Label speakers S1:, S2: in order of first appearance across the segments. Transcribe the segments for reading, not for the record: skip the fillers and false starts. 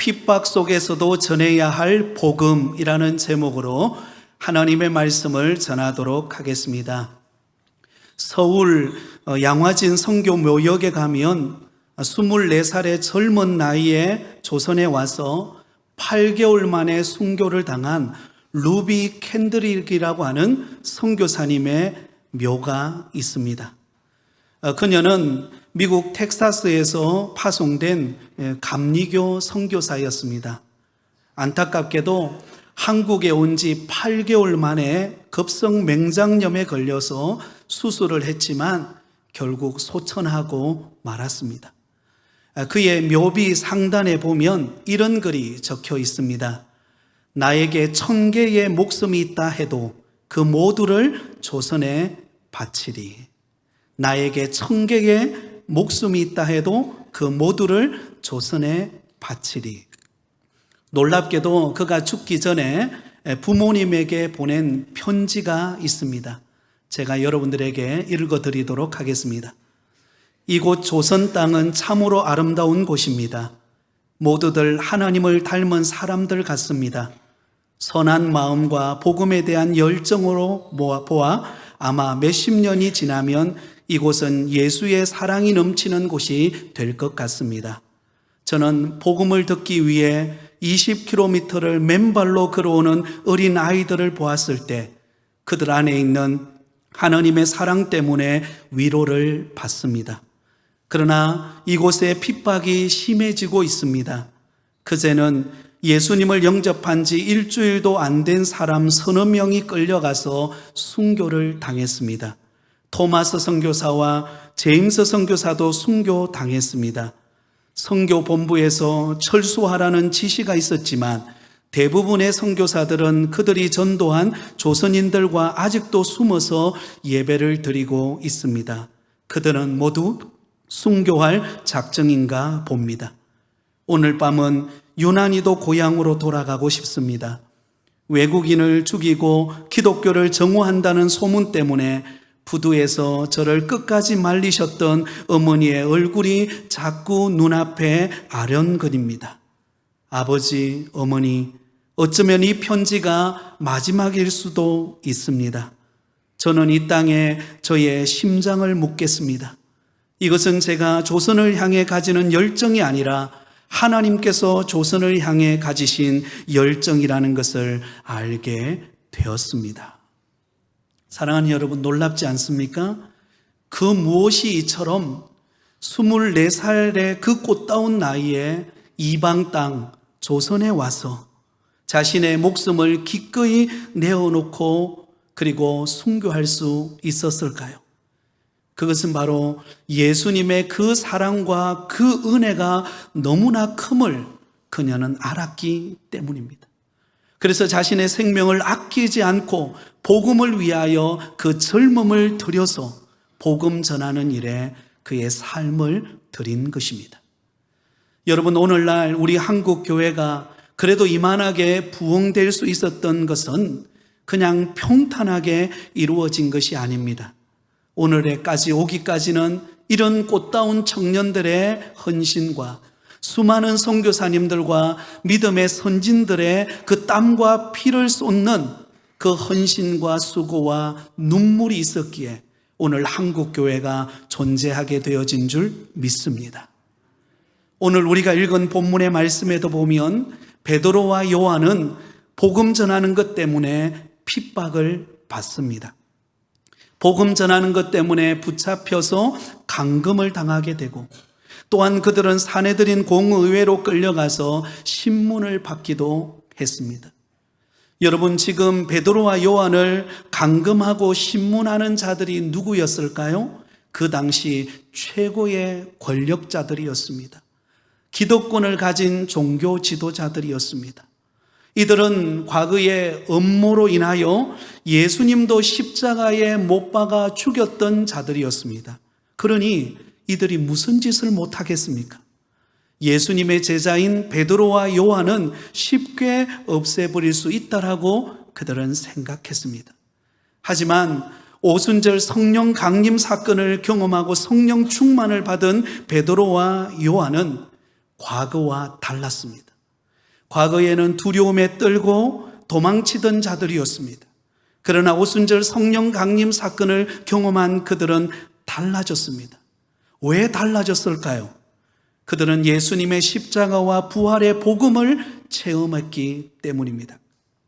S1: 핍박 속에서도 전해야 할 복음이라는 제목으로 하나님의 말씀을 전하도록 하겠습니다. 서울 양화진 선교 묘역에 가면 24살의 젊은 나이에 조선에 와서 8개월 만에 순교를 당한 루비 캔드릭이라고 하는 선교사님의 묘가 있습니다. 그녀는 미국 텍사스에서 파송된 감리교 선교사였습니다. 안타깝게도 한국에 온 지 8개월 만에 급성 맹장염에 걸려서 수술을 했지만 결국 소천하고 말았습니다. 그의 묘비 상단에 보면 이런 글이 적혀 있습니다. 나에게 1000개의 목숨이 있다 해도 그 모두를 조선에 바치리. 나에게 1000개의 목숨이 있다 해도 그 모두를 조선에 바치리. 놀랍게도 그가 죽기 전에 부모님에게 보낸 편지가 있습니다. 제가 여러분들에게 읽어드리도록 하겠습니다. 이곳 조선 땅은 참으로 아름다운 곳입니다. 모두들 하나님을 닮은 사람들 같습니다. 선한 마음과 복음에 대한 열정으로 보아 아마 몇십 년이 지나면 이곳은 예수의 사랑이 넘치는 곳이 될 것 같습니다. 저는 복음을 듣기 위해 20km를 맨발로 걸어오는 어린 아이들을 보았을 때 그들 안에 있는 하나님의 사랑 때문에 위로를 받습니다. 그러나 이곳에 핍박이 심해지고 있습니다. 그제는 예수님을 영접한 지 일주일도 안 된 사람 30명이 끌려가서 순교를 당했습니다. 토마스 선교사와 제임스 선교사도 순교당했습니다. 선교본부에서 철수하라는 지시가 있었지만 대부분의 선교사들은 그들이 전도한 조선인들과 아직도 숨어서 예배를 드리고 있습니다. 그들은 모두 순교할 작정인가 봅니다. 오늘 밤은 유난히도 고향으로 돌아가고 싶습니다. 외국인을 죽이고 기독교를 정오한다는 소문 때문에 부두에서 저를 끝까지 말리셨던 어머니의 얼굴이 자꾸 눈앞에 아련거립니다. 아버지, 어머니, 어쩌면 이 편지가 마지막일 수도 있습니다. 저는 이 땅에 저의 심장을 묻겠습니다. 이것은 제가 조선을 향해 가지는 열정이 아니라 하나님께서 조선을 향해 가지신 열정이라는 것을 알게 되었습니다. 사랑하는 여러분, 놀랍지 않습니까? 그 무엇이 이처럼 24살의 그 꽃다운 나이에 이방 땅 조선에 와서 자신의 목숨을 기꺼이 내어놓고 그리고 순교할 수 있었을까요? 그것은 바로 예수님의 그 사랑과 그 은혜가 너무나 큼을 그녀는 알았기 때문입니다. 그래서 자신의 생명을 아끼지 않고 복음을 위하여 그 젊음을 들여서 복음 전하는 일에 그의 삶을 드린 것입니다. 여러분, 오늘날 우리 한국 교회가 그래도 이만하게 부흥될 수 있었던 것은 그냥 평탄하게 이루어진 것이 아닙니다. 오늘에까지 오기까지는 이런 꽃다운 청년들의 헌신과 수많은 선교사님들과 믿음의 선진들의 그 땀과 피를 쏟는 그 헌신과 수고와 눈물이 있었기에 오늘 한국 교회가 존재하게 되어진 줄 믿습니다. 오늘 우리가 읽은 본문의 말씀에도 보면 베드로와 요한은 복음 전하는 것 때문에 핍박을 받습니다. 복음 전하는 것 때문에 붙잡혀서 감금을 당하게 되고 또한 그들은 사내들인 공의회로 끌려가서 신문을 받기도 했습니다. 여러분, 지금 베드로와 요한을 감금하고 신문하는 자들이 누구였을까요? 그 당시 최고의 권력자들이었습니다. 기득권을 가진 종교 지도자들이었습니다. 이들은 과거의 음모로 인하여 예수님도 십자가에 못 박아 죽였던 자들이었습니다. 그러니 이들이 무슨 짓을 못하겠습니까? 예수님의 제자인 베드로와 요한은 쉽게 없애버릴 수 있다라고 그들은 생각했습니다. 하지만 오순절 성령 강림 사건을 경험하고 성령 충만을 받은 베드로와 요한은 과거와 달랐습니다. 과거에는 두려움에 떨고 도망치던 자들이었습니다. 그러나 오순절 성령 강림 사건을 경험한 그들은 달라졌습니다. 왜 달라졌을까요? 그들은 예수님의 십자가와 부활의 복음을 체험했기 때문입니다.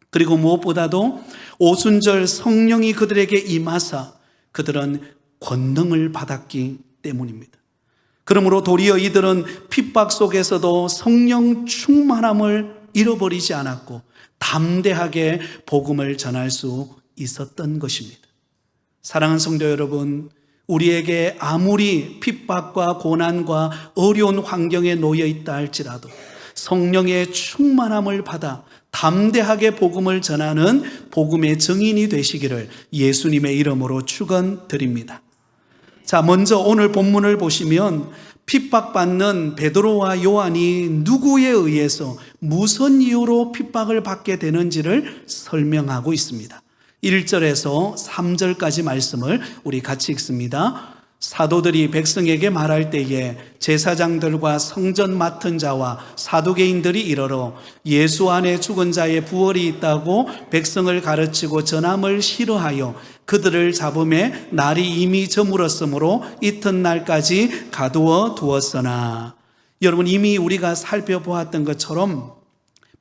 S1: 그리고 무엇보다도 오순절 성령이 그들에게 임하사 그들은 권능을 받았기 때문입니다. 그러므로 도리어 이들은 핍박 속에서도 성령 충만함을 잃어버리지 않았고 담대하게 복음을 전할 수 있었던 것입니다. 사랑하는 성도 여러분, 우리에게 아무리 핍박과 고난과 어려운 환경에 놓여 있다 할지라도 성령의 충만함을 받아 담대하게 복음을 전하는 복음의 증인이 되시기를 예수님의 이름으로 축원드립니다. 자, 먼저 오늘 본문을 보시면 핍박받는 베드로와 요한이 누구에 의해서 무슨 이유로 핍박을 받게 되는지를 설명하고 있습니다. 1절에서 3절까지 말씀을 우리 같이 읽습니다. 사도들이 백성에게 말할 때에 제사장들과 성전 맡은 자와 사두개인들이 이르러 예수 안에 죽은 자의 부활이 있다고 백성을 가르치고 전함을 싫어하여 그들을 잡음에 날이 이미 저물었으므로 이튿날까지 가두어 두었으나, 여러분, 이미 우리가 살펴보았던 것처럼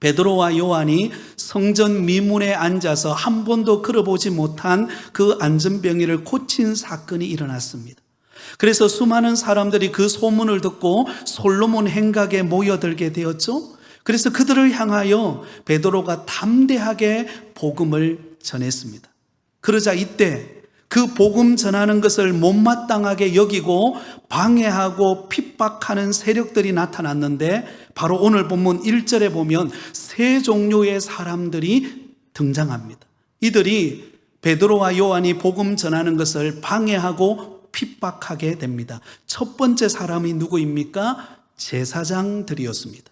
S1: 베드로와 요한이 성전 미문에 앉아서 한 번도 걸어보지 못한 그 안전병이를 고친 사건이 일어났습니다. 그래서 수많은 사람들이 그 소문을 듣고 솔로몬 행각에 모여들게 되었죠. 그래서 그들을 향하여 베드로가 담대하게 복음을 전했습니다. 그러자 이때 그 복음 전하는 것을 못마땅하게 여기고 방해하고 핍박하는 세력들이 나타났는데, 바로 오늘 본문 1절에 보면 세 종류의 사람들이 등장합니다. 이들이 베드로와 요한이 복음 전하는 것을 방해하고 핍박하게 됩니다. 첫 번째 사람이 누구입니까? 제사장들이었습니다.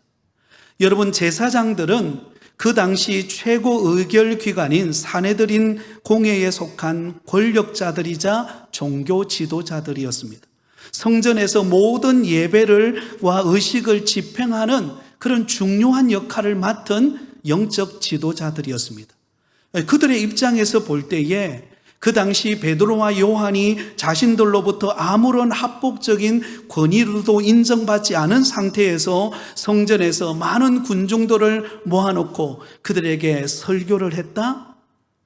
S1: 여러분, 제사장들은 그 당시 최고 의결기관인 사내들인 공회에 속한 권력자들이자 종교 지도자들이었습니다. 성전에서 모든 예배를와 의식을 집행하는 그런 중요한 역할을 맡은 영적 지도자들이었습니다. 그들의 입장에서 볼 때에 그 당시 베드로와 요한이 자신들로부터 아무런 합법적인 권위로도 인정받지 않은 상태에서 성전에서 많은 군중들을 모아놓고 그들에게 설교를 했다?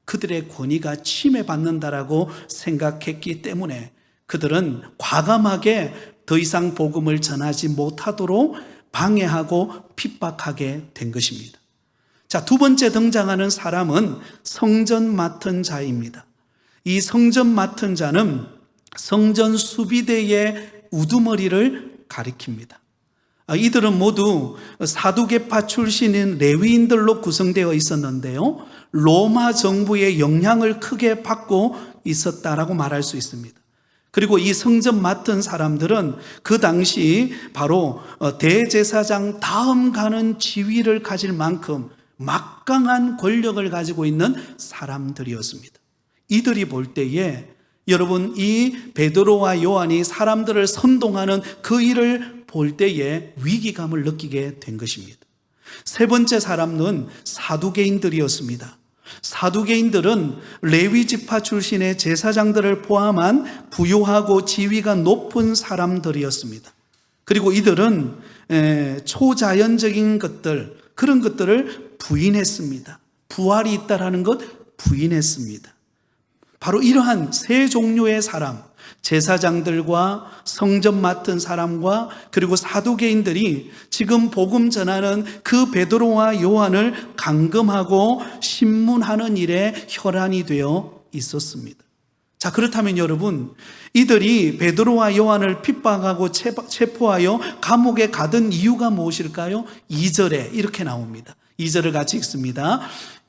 S1: 그들의 권위가 침해받는다라고 생각했기 때문에 그들은 과감하게 더 이상 복음을 전하지 못하도록 방해하고 핍박하게 된 것입니다. 자, 두 번째 등장하는 사람은 성전 맡은 자입니다. 이 성전 맡은 자는 성전 수비대의 우두머리를 가리킵니다. 이들은 모두 사두개파 출신인 레위인들로 구성되어 있었는데요, 로마 정부의 영향을 크게 받고 있었다라고 말할 수 있습니다. 그리고 이 성전 맡은 사람들은 그 당시 바로 대제사장 다음 가는 지위를 가질 만큼 막강한 권력을 가지고 있는 사람들이었습니다. 이들이 볼 때에 여러분, 이 베드로와 요한이 사람들을 선동하는 그 일을 볼 때에 위기감을 느끼게 된 것입니다. 세 번째 사람은 사두개인들이었습니다. 사두개인들은 레위 지파 출신의 제사장들을 포함한 부유하고 지위가 높은 사람들이었습니다. 그리고 이들은 초자연적인 것들, 그런 것들을 부인했습니다. 부활이 있다라는 것 부인했습니다. 바로 이러한 세 종류의 사람, 제사장들과 성전 맡은 사람과 그리고 사두개인들이 지금 복음 전하는 그 베드로와 요한을 감금하고 신문하는 일에 혈안이 되어 있었습니다. 자, 그렇다면 여러분, 이들이 베드로와 요한을 핍박하고 체포하여 감옥에 가던 이유가 무엇일까요? 2절에 이렇게 나옵니다. 2절을 같이 읽습니다.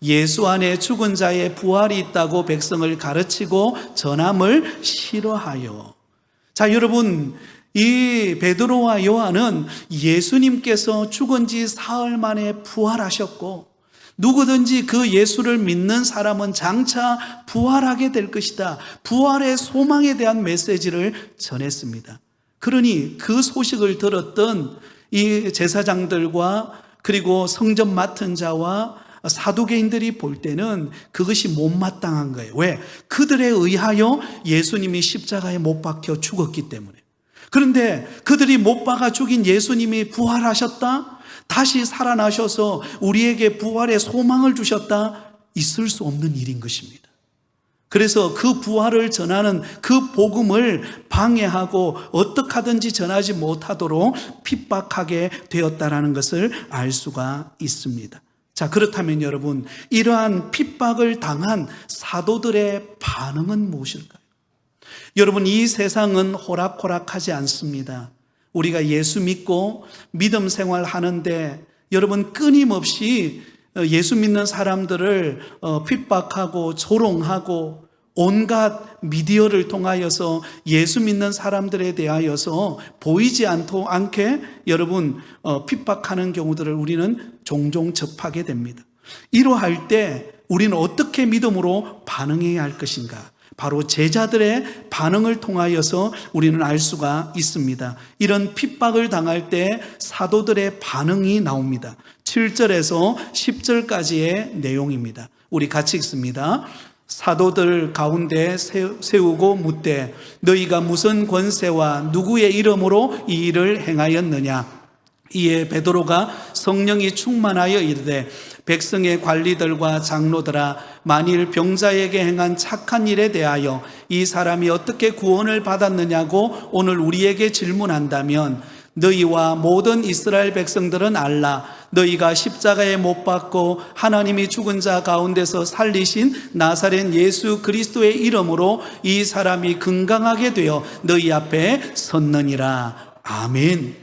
S1: 예수 안에 죽은 자의 부활이 있다고 백성을 가르치고 전함을 싫어하여. 자, 여러분, 이 베드로와 요한은 예수님께서 죽은 지 사흘 만에 부활하셨고, 누구든지 그 예수를 믿는 사람은 장차 부활하게 될 것이다, 부활의 소망에 대한 메시지를 전했습니다. 그러니 그 소식을 들었던 이 제사장들과 그리고 성전 맡은 자와 사두개인들이 볼 때는 그것이 못마땅한 거예요. 왜? 그들에 의하여 예수님이 십자가에 못 박혀 죽었기 때문에. 그런데 그들이 못 박아 죽인 예수님이 부활하셨다? 다시 살아나셔서 우리에게 부활의 소망을 주셨다? 있을 수 없는 일인 것입니다. 그래서 그 부활을 전하는 그 복음을 방해하고 어떻게 하든지 전하지 못하도록 핍박하게 되었다는 것을 알 수가 있습니다. 자, 그렇다면 여러분, 이러한 핍박을 당한 사도들의 반응은 무엇일까요? 여러분, 이 세상은 호락호락하지 않습니다. 우리가 예수 믿고 믿음 생활 하는데 여러분, 끊임없이 예수 믿는 사람들을 핍박하고 조롱하고 온갖 미디어를 통하여서 예수 믿는 사람들에 대하여서 보이지 않게 여러분 핍박하는 경우들을 우리는 종종 접하게 됩니다. 이러할 때 우리는 어떻게 믿음으로 반응해야 할 것인가? 바로 제자들의 반응을 통하여서 우리는 알 수가 있습니다. 이런 핍박을 당할 때 사도들의 반응이 나옵니다. 7절에서 10절까지의 내용입니다. 우리 같이 읽습니다. 사도들 가운데 세우고 묻되 너희가 무슨 권세와 누구의 이름으로 이 일을 행하였느냐? 이에 베드로가 성령이 충만하여 이르되 백성의 관리들과 장로들아, 만일 병자에게 행한 착한 일에 대하여 이 사람이 어떻게 구원을 받았느냐고 오늘 우리에게 질문한다면 너희와 모든 이스라엘 백성들은 알라. 너희가 십자가에 못 박고 하나님이 죽은 자 가운데서 살리신 나사렛 예수 그리스도의 이름으로 이 사람이 건강하게 되어 너희 앞에 섰느니라. 아멘.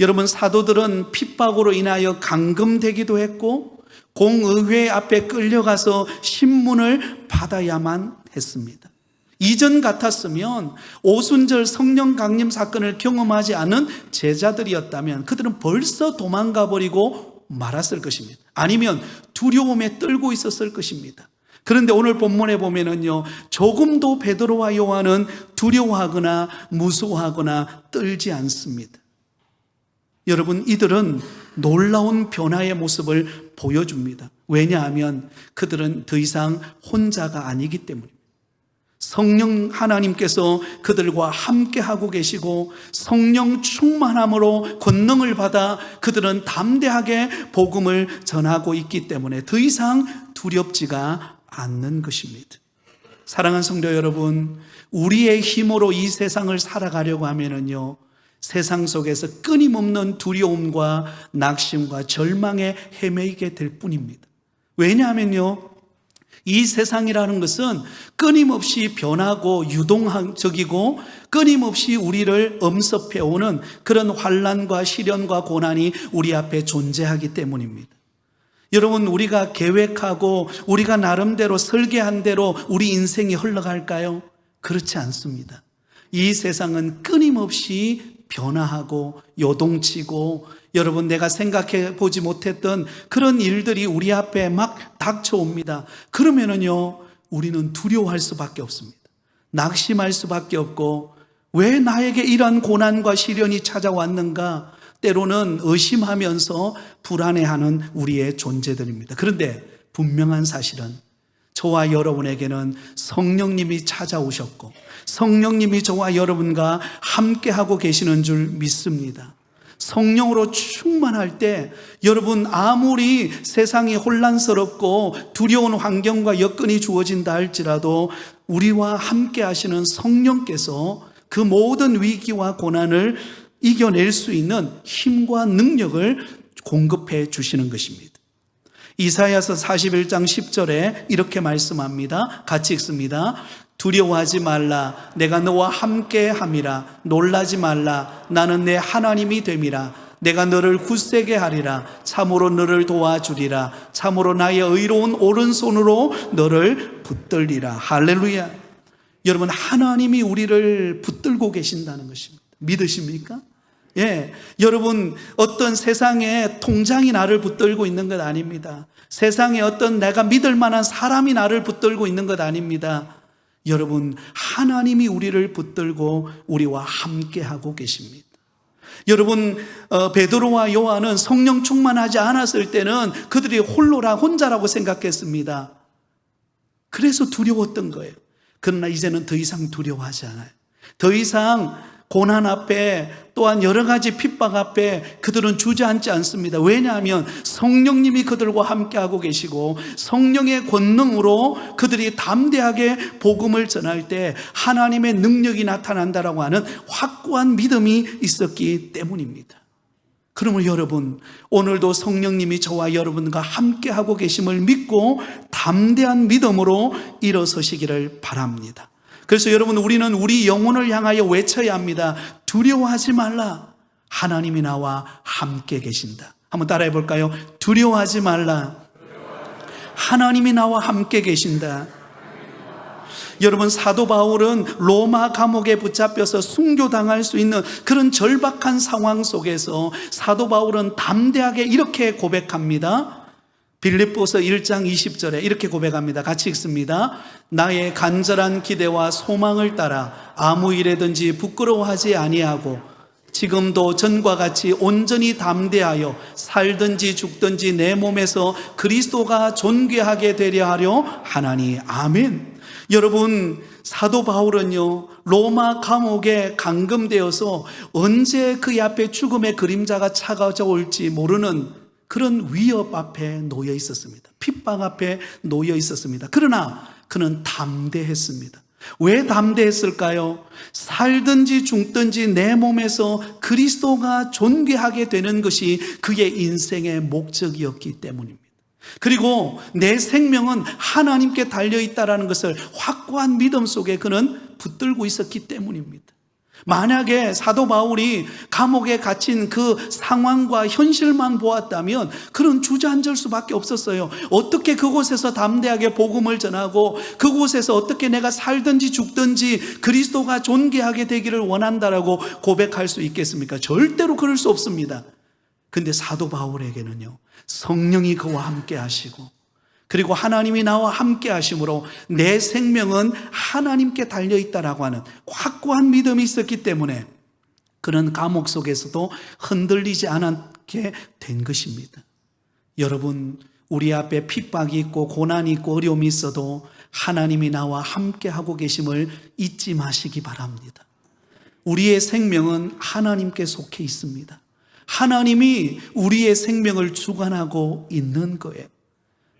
S1: 여러분, 사도들은 핍박으로 인하여 감금되기도 했고 공의회 앞에 끌려가서 신문을 받아야만 했습니다. 이전 같았으면 오순절 성령 강림 사건을 경험하지 않은 제자들이었다면 그들은 벌써 도망가 버리고 말았을 것입니다. 아니면 두려움에 떨고 있었을 것입니다. 그런데 오늘 본문에 보면은요, 조금도 베드로와 요한은 두려워하거나 무서워하거나 떨지 않습니다. 여러분, 이들은 놀라운 변화의 모습을 보여줍니다. 왜냐하면 그들은 더 이상 혼자가 아니기 때문입니다. 성령 하나님께서 그들과 함께 하고 계시고 성령 충만함으로 권능을 받아 그들은 담대하게 복음을 전하고 있기 때문에 더 이상 두렵지가 않는 것입니다. 사랑하는 성도 여러분, 우리의 힘으로 이 세상을 살아가려고 하면은요, 세상 속에서 끊임없는 두려움과 낙심과 절망에 헤매이게 될 뿐입니다. 왜냐하면요, 이 세상이라는 것은 끊임없이 변하고 유동적이고 끊임없이 우리를 엄습해오는 그런 환난과 시련과 고난이 우리 앞에 존재하기 때문입니다. 여러분, 우리가 계획하고 우리가 나름대로 설계한 대로 우리 인생이 흘러갈까요? 그렇지 않습니다. 이 세상은 끊임없이 변화하고 요동치고 여러분, 내가 생각해 보지 못했던 그런 일들이 우리 앞에 막 닥쳐옵니다. 그러면은요, 우리는 두려워할 수밖에 없습니다. 낙심할 수밖에 없고, 왜 나에게 이런 고난과 시련이 찾아왔는가? 때로는 의심하면서 불안해하는 우리의 존재들입니다. 그런데 분명한 사실은 저와 여러분에게는 성령님이 찾아오셨고 성령님이 저와 여러분과 함께하고 계시는 줄 믿습니다. 성령으로 충만할 때 여러분, 아무리 세상이 혼란스럽고 두려운 환경과 여건이 주어진다 할지라도 우리와 함께 하시는 성령께서 그 모든 위기와 고난을 이겨낼 수 있는 힘과 능력을 공급해 주시는 것입니다. 이사야서 41장 10절에 이렇게 말씀합니다. 같이 읽습니다. 두려워하지 말라. 내가 너와 함께 함이라. 놀라지 말라. 나는 내 하나님이 됨이라. 내가 너를 굳세게 하리라. 참으로 너를 도와주리라. 참으로 나의 의로운 오른손으로 너를 붙들리라. 할렐루야. 여러분, 하나님이 우리를 붙들고 계신다는 것입니다. 믿으십니까? 예, 여러분, 어떤 세상에 통장이 나를 붙들고 있는 것 아닙니다. 세상에 어떤 내가 믿을 만한 사람이 나를 붙들고 있는 것 아닙니다. 여러분, 하나님이 우리를 붙들고 우리와 함께 하고 계십니다. 여러분, 베드로와 요한은 성령 충만하지 않았을 때는 그들이 혼자라고 생각했습니다. 그래서 두려웠던 거예요. 그러나 이제는 더 이상 두려워하지 않아요. 더 이상 고난 앞에, 또한 여러 가지 핍박 앞에 그들은 주저앉지 않습니다. 왜냐하면 성령님이 그들과 함께하고 계시고 성령의 권능으로 그들이 담대하게 복음을 전할 때 하나님의 능력이 나타난다라고 하는 확고한 믿음이 있었기 때문입니다. 그러면 여러분, 오늘도 성령님이 저와 여러분과 함께하고 계심을 믿고 담대한 믿음으로 일어서시기를 바랍니다. 그래서 여러분, 우리는 우리 영혼을 향하여 외쳐야 합니다. 두려워하지 말라. 하나님이 나와 함께 계신다. 한번 따라해 볼까요? 두려워하지 말라. 하나님이 나와 함께 계신다. 여러분, 사도 바울은 로마 감옥에 붙잡혀서 순교당할 수 있는 그런 절박한 상황 속에서 사도 바울은 담대하게 이렇게 고백합니다. 빌립보서 1장 20절에 이렇게 고백합니다. 같이 읽습니다. 나의 간절한 기대와 소망을 따라 아무 일에든지 부끄러워하지 아니하고 지금도 전과 같이 온전히 담대하여 살든지 죽든지 내 몸에서 그리스도가 존귀하게 되려 하려 하나니. 아멘. 여러분, 사도 바울은요, 로마 감옥에 감금되어서 언제 그의 앞에 죽음의 그림자가 찾아올지 모르는 그런 위협 앞에 놓여 있었습니다. 핍박 앞에 놓여 있었습니다. 그러나 그는 담대했습니다. 왜 담대했을까요? 살든지 죽든지 내 몸에서 그리스도가 존귀하게 되는 것이 그의 인생의 목적이었기 때문입니다. 그리고 내 생명은 하나님께 달려있다는 것을 확고한 믿음 속에 그는 붙들고 있었기 때문입니다. 만약에 사도 바울이 감옥에 갇힌 그 상황과 현실만 보았다면 그런 주저앉을 수밖에 없었어요. 어떻게 그곳에서 담대하게 복음을 전하고 그곳에서 어떻게 내가 살든지 죽든지 그리스도가 존귀하게 되기를 원한다라고 고백할 수 있겠습니까? 절대로 그럴 수 없습니다. 근데 사도 바울에게는요, 성령이 그와 함께 하시고 그리고 하나님이 나와 함께 하심으로 내 생명은 하나님께 달려있다라고 하는 확고한 믿음이 있었기 때문에 그는 감옥 속에서도 흔들리지 않게 된 것입니다. 여러분, 우리 앞에 핍박이 있고 고난이 있고 어려움이 있어도 하나님이 나와 함께 하고 계심을 잊지 마시기 바랍니다. 우리의 생명은 하나님께 속해 있습니다. 하나님이 우리의 생명을 주관하고 있는 거예요.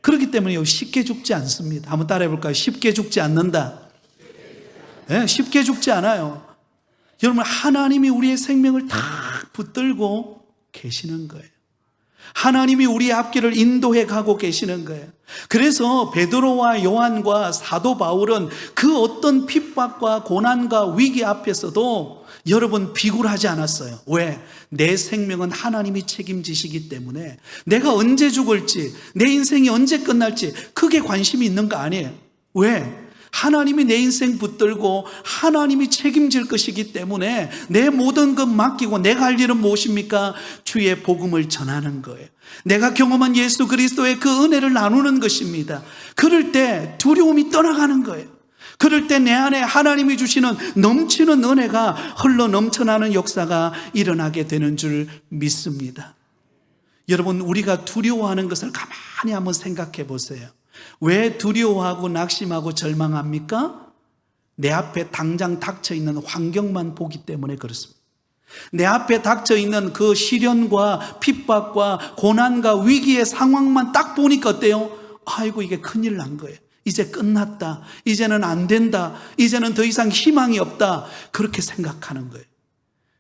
S1: 그렇기 때문에 쉽게 죽지 않습니다. 한번 따라해 볼까요? 쉽게 죽지 않는다. 네, 쉽게 죽지 않아요. 여러분, 하나님이 우리의 생명을 다 붙들고 계시는 거예요. 하나님이 우리의 앞길을 인도해 가고 계시는 거예요. 그래서 베드로와 요한과 사도 바울은 그 어떤 핍박과 고난과 위기 앞에서도 여러분 비굴하지 않았어요. 왜? 내 생명은 하나님이 책임지시기 때문에 내가 언제 죽을지, 내 인생이 언제 끝날지 그게 관심이 있는 거 아니에요. 왜? 하나님이 내 인생 붙들고 하나님이 책임질 것이기 때문에 내 모든 것 맡기고 내가 할 일은 무엇입니까? 주의 복음을 전하는 거예요. 내가 경험한 예수 그리스도의 그 은혜를 나누는 것입니다. 그럴 때 두려움이 떠나가는 거예요. 그럴 때 내 안에 하나님이 주시는 넘치는 은혜가 흘러 넘쳐나는 역사가 일어나게 되는 줄 믿습니다. 여러분, 우리가 두려워하는 것을 가만히 한번 생각해 보세요. 왜 두려워하고 낙심하고 절망합니까? 내 앞에 당장 닥쳐 있는 환경만 보기 때문에 그렇습니다. 내 앞에 닥쳐 있는 그 시련과 핍박과 고난과 위기의 상황만 딱 보니까 어때요? 아이고, 이게 큰일 난 거예요. 이제 끝났다. 이제는 안 된다. 이제는 더 이상 희망이 없다. 그렇게 생각하는 거예요.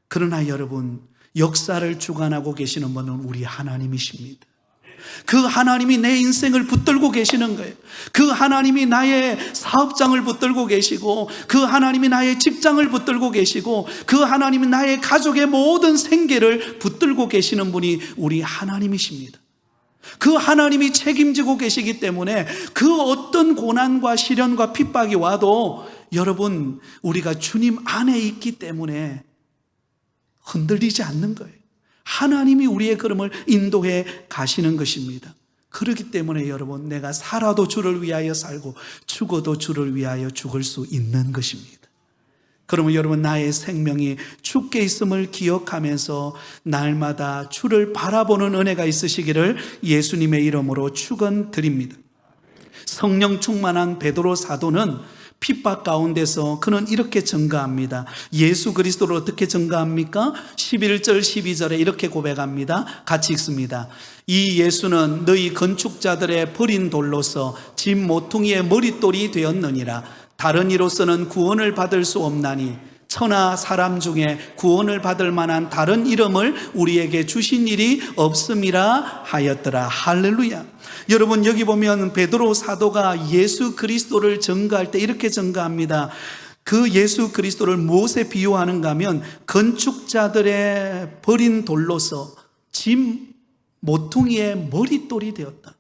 S1: 그러나 여러분, 역사를 주관하고 계시는 분은 우리 하나님이십니다. 그 하나님이 내 인생을 붙들고 계시는 거예요. 그 하나님이 나의 사업장을 붙들고 계시고, 그 하나님이 나의 직장을 붙들고 계시고, 그 하나님이 나의 가족의 모든 생계를 붙들고 계시는 분이 우리 하나님이십니다. 그 하나님이 책임지고 계시기 때문에 그 어떤 고난과 시련과 핍박이 와도 여러분, 우리가 주님 안에 있기 때문에 흔들리지 않는 거예요. 하나님이 우리의 걸음을 인도해 가시는 것입니다. 그렇기 때문에 여러분, 내가 살아도 주를 위하여 살고 죽어도 주를 위하여 죽을 수 있는 것입니다. 그러면 여러분, 나의 생명이 주께 있음을 기억하면서 날마다 주를 바라보는 은혜가 있으시기를 예수님의 이름으로 축원드립니다. 성령 충만한 베드로 사도는 핍박 가운데서 그는 이렇게 증거합니다. 예수 그리스도를 어떻게 증거합니까? 11절 12절에 이렇게 고백합니다. 같이 읽습니다. 이 예수는 너희 건축자들의 버린 돌로서 집 모퉁이의 머릿돌이 되었느니라. 다른 이로서는 구원을 받을 수 없나니 천하 사람 중에 구원을 받을 만한 다른 이름을 우리에게 주신 일이 없음이라 하였더라. 할렐루야. 여러분, 여기 보면 베드로 사도가 예수 그리스도를 증거할 때 이렇게 증거합니다. 그 예수 그리스도를 무엇에 비유하는가 하면 건축자들의 버린 돌로서 집 모퉁이의 머릿돌이 되었다.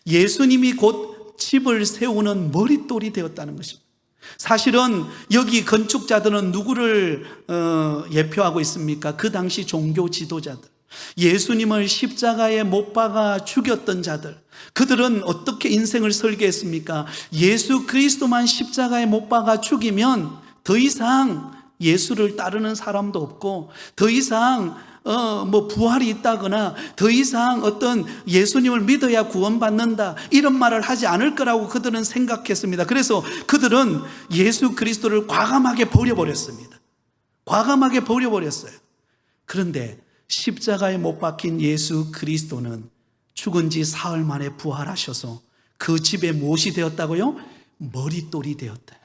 S1: 예수님이 곧 집을 세우는 머릿돌이 되었다는 것입니다. 사실은 여기 건축자들은 누구를 예표하고 있습니까? 그 당시 종교 지도자들, 예수님을 십자가에 못 박아 죽였던 자들, 그들은 어떻게 인생을 설계했습니까? 예수 그리스도만 십자가에 못 박아 죽이면 더 이상 예수를 따르는 사람도 없고, 더 이상 부활이 있다거나 더 이상 어떤 예수님을 믿어야 구원받는다, 이런 말을 하지 않을 거라고 그들은 생각했습니다. 그래서 그들은 예수 그리스도를 과감하게 버려버렸습니다. 과감하게 버려버렸어요. 그런데 십자가에 못 박힌 예수 그리스도는 죽은 지 사흘 만에 부활하셔서 그 집에 무엇이 되었다고요? 머릿돌이 되었다.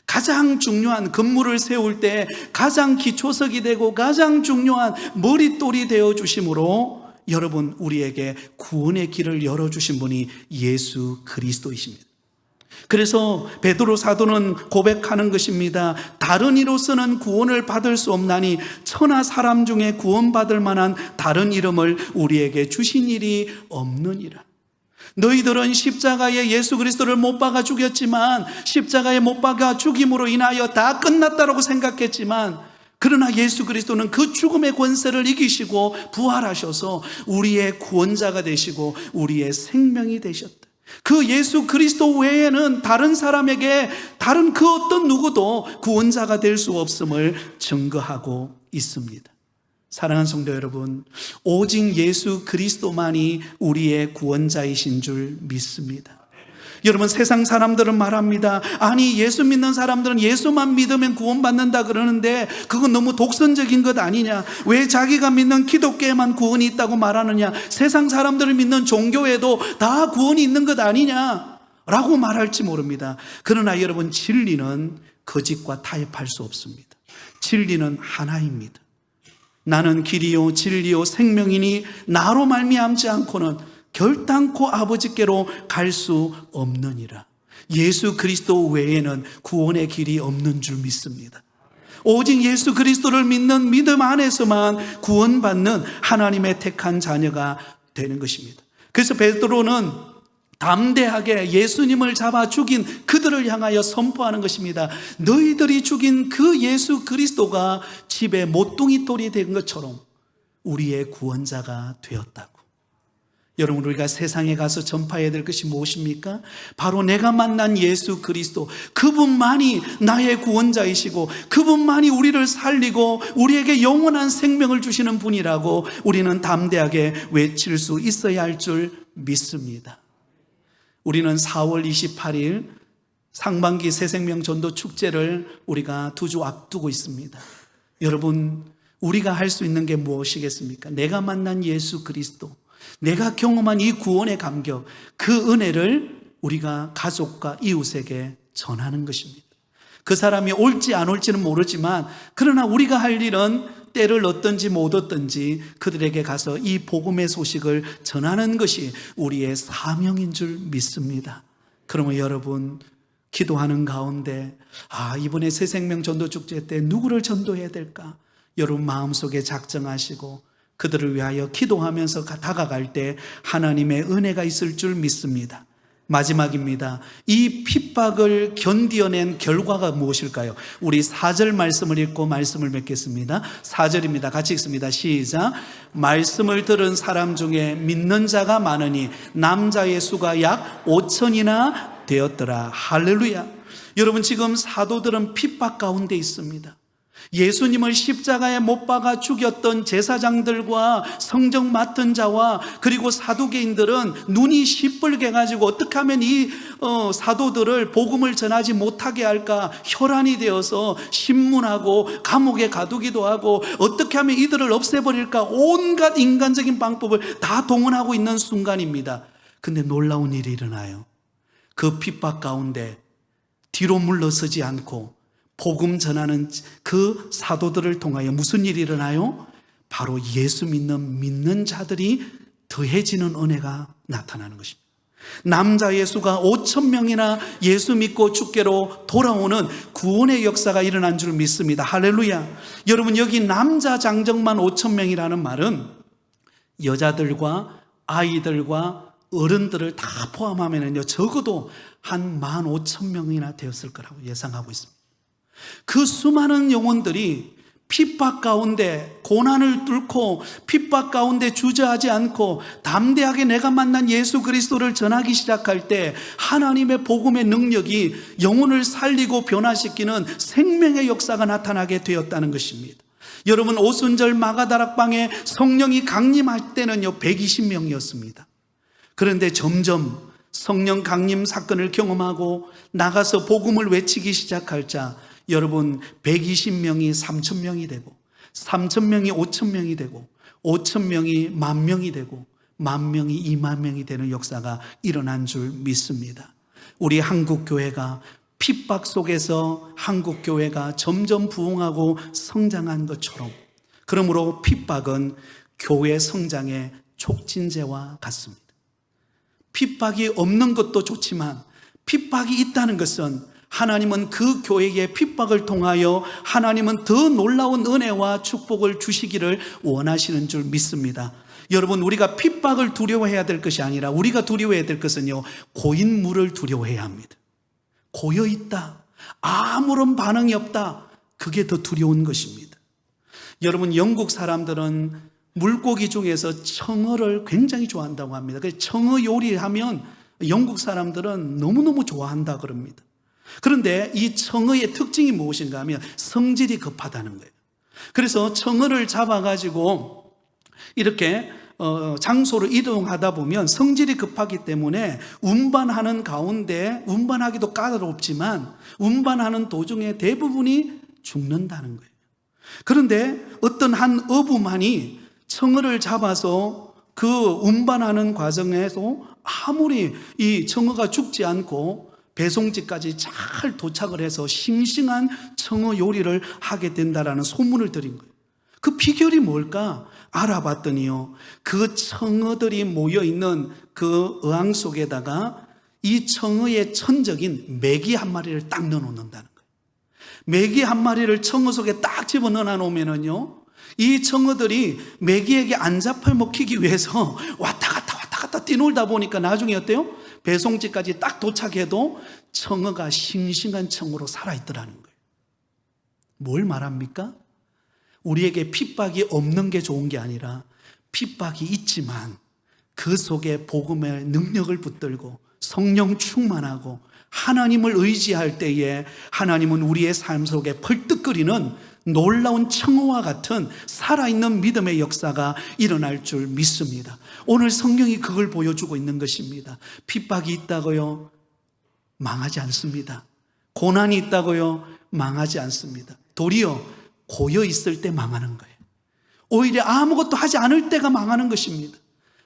S1: 가장 중요한 건물을 세울 때 가장 기초석이 되고 가장 중요한 머릿돌이 되어 주심으로 여러분, 우리에게 구원의 길을 열어주신 분이 예수 그리스도이십니다. 그래서 베드로 사도는 고백하는 것입니다. 다른 이로서는 구원을 받을 수 없나니 천하 사람 중에 구원받을 만한 다른 이름을 우리에게 주신 일이 없느니라. 너희들은 십자가에 예수 그리스도를 못 박아 죽였지만, 십자가에 못 박아 죽임으로 인하여 다 끝났다라고 생각했지만, 그러나 예수 그리스도는 그 죽음의 권세를 이기시고 부활하셔서 우리의 구원자가 되시고 우리의 생명이 되셨다. 그 예수 그리스도 외에는 다른 사람에게 다른 그 어떤 누구도 구원자가 될 수 없음을 증거하고 있습니다. 사랑하는 성도 여러분, 오직 예수 그리스도만이 우리의 구원자이신 줄 믿습니다. 여러분, 세상 사람들은 말합니다. 아니, 예수 믿는 사람들은 예수만 믿으면 구원받는다 그러는데 그건 너무 독선적인 것 아니냐? 왜 자기가 믿는 기독교에만 구원이 있다고 말하느냐? 세상 사람들을 믿는 종교에도 다 구원이 있는 것 아니냐? 라고 말할지 모릅니다. 그러나 여러분, 진리는 거짓과 타협할 수 없습니다. 진리는 하나입니다. 나는 길이요 진리요 생명이니 나로 말미암지 않고는 결단코 아버지께로 갈 수 없느니라. 예수 그리스도 외에는 구원의 길이 없는 줄 믿습니다. 오직 예수 그리스도를 믿는 믿음 안에서만 구원받는 하나님의 택한 자녀가 되는 것입니다. 그래서 베드로는 담대하게 예수님을 잡아 죽인 그들을 향하여 선포하는 것입니다. 너희들이 죽인 그 예수 그리스도가 집에 모퉁이 돌이 된 것처럼 우리의 구원자가 되었다고. 여러분, 우리가 세상에 가서 전파해야 될 것이 무엇입니까? 바로 내가 만난 예수 그리스도, 그분만이 나의 구원자이시고 그분만이 우리를 살리고 우리에게 영원한 생명을 주시는 분이라고 우리는 담대하게 외칠 수 있어야 할 줄 믿습니다. 우리는 4월 28일 상반기 새생명 전도 축제를 우리가 2주 앞두고 있습니다. 여러분, 우리가 할 수 있는 게 무엇이겠습니까? 내가 만난 예수 그리스도, 내가 경험한 이 구원의 감격, 그 은혜를 우리가 가족과 이웃에게 전하는 것입니다. 그 사람이 올지 안 올지는 모르지만, 그러나 우리가 할 일은 때를 얻든지 못 얻든지 그들에게 가서 이 복음의 소식을 전하는 것이 우리의 사명인 줄 믿습니다. 그러면 여러분, 기도하는 가운데 이번에 새생명 전도축제 때 누구를 전도해야 될까? 여러분 마음속에 작정하시고 그들을 위하여 기도하면서 다가갈 때 하나님의 은혜가 있을 줄 믿습니다. 마지막입니다. 이 핍박을 견디어낸 결과가 무엇일까요? 우리 4절 말씀을 읽고 말씀을 맺겠습니다. 4절입니다. 같이 읽습니다. 시작. 말씀을 들은 사람 중에 믿는 자가 많으니 남자의 수가 약 5천이나 되었더라. 할렐루야. 여러분, 지금 사도들은 핍박 가운데 있습니다. 예수님을 십자가에 못 박아 죽였던 제사장들과 성정 맡은 자와 그리고 사두개인들은 눈이 시뻘게 가지고 어떻게 하면 이 사도들을 복음을 전하지 못하게 할까 혈안이 되어서 신문하고 감옥에 가두기도 하고 어떻게 하면 이들을 없애버릴까 온갖 인간적인 방법을 다 동원하고 있는 순간입니다. 근데 놀라운 일이 일어나요. 그 핍박 가운데 뒤로 물러서지 않고 복음 전하는 그 사도들을 통하여 무슨 일이 일어나요? 바로 예수 믿는 자들이 더해지는 은혜가 나타나는 것입니다. 남자 예수가 5,000명이나 예수 믿고 주께로 돌아오는 구원의 역사가 일어난 줄 믿습니다. 할렐루야. 여러분, 여기 남자 장정만 5,000명이라는 말은 여자들과 아이들과 어른들을 다 포함하면요 적어도 한 15,000명이나 되었을 거라고 예상하고 있습니다. 그 수많은 영혼들이 핍박 가운데 고난을 뚫고 핍박 가운데 주저하지 않고 담대하게 내가 만난 예수 그리스도를 전하기 시작할 때 하나님의 복음의 능력이 영혼을 살리고 변화시키는 생명의 역사가 나타나게 되었다는 것입니다. 여러분, 오순절 마가다락방에 성령이 강림할 때는요 120명이었습니다. 그런데 점점 성령 강림 사건을 경험하고 나가서 복음을 외치기 시작할 자, 여러분, 120명이 3,000명이 되고 3,000명이 5,000명이 되고 5,000명이 10,000명이 되고 10,000명이 20,000명이 되는 역사가 일어난 줄 믿습니다. 우리 한국교회가 핍박 속에서 한국교회가 점점 부흥하고 성장한 것처럼, 그러므로 핍박은 교회 성장의 촉진제와 같습니다. 핍박이 없는 것도 좋지만 핍박이 있다는 것은 하나님은 그 교회의 핍박을 통하여 하나님은 더 놀라운 은혜와 축복을 주시기를 원하시는 줄 믿습니다. 여러분, 우리가 핍박을 두려워해야 될 것이 아니라 우리가 두려워해야 될 것은요 고인물을 두려워해야 합니다. 고여있다, 아무런 반응이 없다, 그게 더 두려운 것입니다. 여러분, 영국 사람들은 물고기 중에서 청어를 굉장히 좋아한다고 합니다. 그래서 청어 요리하면 영국 사람들은 너무너무 좋아한다 그럽니다. 그런데 이 청어의 특징이 무엇인가 하면 성질이 급하다는 거예요. 그래서 청어를 잡아가지고 이렇게 장소로 이동하다 보면 성질이 급하기 때문에 운반하는 가운데, 운반하기도 까다롭지만 운반하는 도중에 대부분이 죽는다는 거예요. 그런데 어떤 한 어부만이 청어를 잡아서 그 운반하는 과정에서 아무리 이 청어가 죽지 않고 배송지까지 잘 도착을 해서 싱싱한 청어 요리를 하게 된다라는 소문을 들은 거예요. 그 비결이 뭘까 알아봤더니요, 그 청어들이 모여있는 그 어항 속에다가 이 청어의 천적인 메기 한 마리를 딱 넣어놓는다는 거예요. 메기 한 마리를 청어 속에 딱 집어넣어 놓으면은요, 이 청어들이 메기에게 안 잡혀먹히기 위해서 왔다 갔다 뛰놀다 보니까 나중에 어때요? 배송지까지 딱 도착해도 청어가 싱싱한 청어로 살아있더라는 거예요. 뭘 말합니까? 우리에게 핍박이 없는 게 좋은 게 아니라 핍박이 있지만 그 속에 복음의 능력을 붙들고 성령 충만하고 하나님을 의지할 때에 하나님은 우리의 삶 속에 벌떡거리는 놀라운 청어와 같은 살아있는 믿음의 역사가 일어날 줄 믿습니다. 오늘 성경이 그걸 보여주고 있는 것입니다. 핍박이 있다고요? 망하지 않습니다. 고난이 있다고요? 망하지 않습니다. 도리어 고여 있을 때 망하는 거예요. 오히려 아무것도 하지 않을 때가 망하는 것입니다.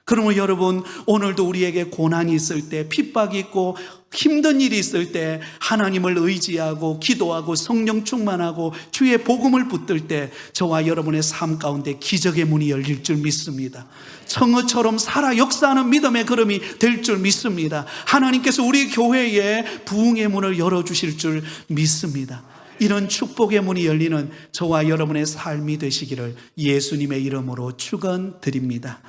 S1: 그러면 여러분, 오늘도 우리에게 고난이 있을 때, 핍박이 있고 힘든 일이 있을 때 하나님을 의지하고 기도하고 성령 충만하고 주의 복음을 붙들 때 저와 여러분의 삶 가운데 기적의 문이 열릴 줄 믿습니다. 청어처럼 살아 역사하는 믿음의 걸음이 될 줄 믿습니다. 하나님께서 우리 교회에 부흥의 문을 열어주실 줄 믿습니다. 이런 축복의 문이 열리는 저와 여러분의 삶이 되시기를 예수님의 이름으로 축원드립니다.